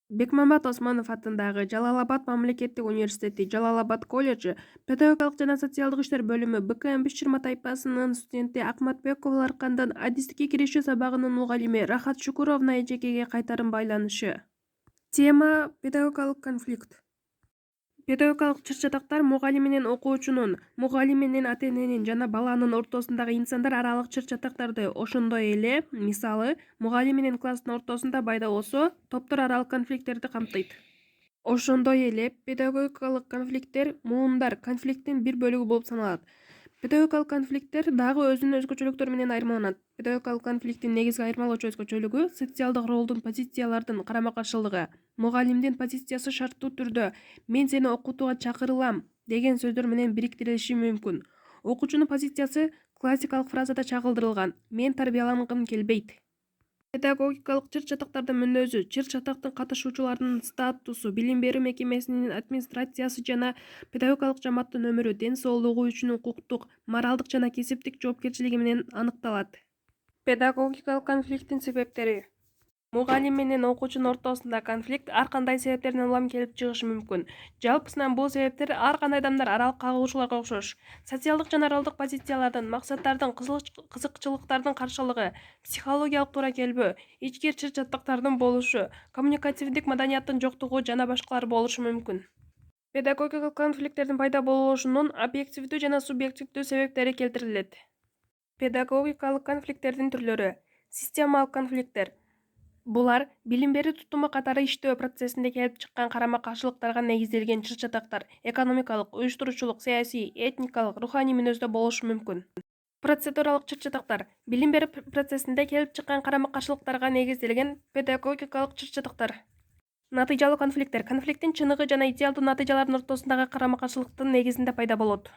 Бекмамбат Осмонов атындагы Жалал-Абад мамлекеттик университети, Жалал-Абад колледжи, педагогикалык жана социалдык иштер бөлүмү БКМ Бишчирма тайпасынын студенти Акматбекова Аркандан адистикке киришүү сабагынын мугалими Рахат Шукуровна эжекеге кайтарым байланышы. Тема — педагогикалык конфликт. Педагогикалык чыр-чатактар мугалим менен окуучунун, мугалим менен ата-эненин жана баланын ортосундагы инсандар аралык чыр-чатактарды, ошондой эле, мисалы, мугалим менен класстын ортосунда пайда болсо, топтор аралык конфликттерди камтыйт. Ошондой эле педагогикалык конфликттер муундар конфликттин бир бөлүгү болуп саналат. Педагогикалык конфликттер дагы өзүнүн өзгөчөлүктөрү менен айырмаланат. Педагогикалык конфликттин негизги айырмалоочу өзгөчөлүгү — социалдык ролдун позициялардын карама-каршылыгы. Мугалимдин позициясы шарттуу түрдө «мен сени окутууга чакырылам» деген сөздөр менен бириктирилиши мүмкүн. Окуучунун позициясы классикалык фразада чагылдырылган: «мен тарбиялангым келбейт». Педагогикалык чыр-чатактардын мүнөзү, чыр-чатактын катышуучуларынын статусу, билим берүү мекемесинин администрациясы жана педагогикалык жамааттын өмүрү, ден соолугу үчүн укуктук, моралдык жана кесиптик жоопкерчилиги менен аныкталат. Педагогикалык конфликттин себептери. Мугалим менен окуучунун ортосунда конфликт ар кандай себептерден улам келип чыгышы мүмкүн. Жалпысынан бул себептер ар кандай адамдар аралык кагылышууларга окшош. Социалдык жана ролдук позициялардын, максаттардын, кызыкчылыктардын каршылыгы, психологиялык туура келбөө, ички чыр-чатактардын болушу, коммуникативдик маданияттын жоктугу жана башкалар болушу мүмкүн. Педагогикалык конфликттердин пайда болушунун объективдүү жана субъективдүү себептери келтирилет. Педагогикалык конфликттердин түрлөрү. Системалык конфликттер. Булар билим берүү тутуму катары иштөө процессинде келип чыккан карама-каршылыктарга негизделген чыр-чатактар экономикалык, уюштуруучулук, саясий, этникалык, руханий мүнөздө болушу мүмкүн. Процедуралык чыр-чатактар билим берүү процессинде келип чыккан карама-каршылыктарга негизделген педагогикалык чыр-чатактар. Натыйжалуу конфликттер конфликттин чыныгы жана идеалдуу натыйжалардын ортосундагы карама-каршылыктын негизинде пайда болот.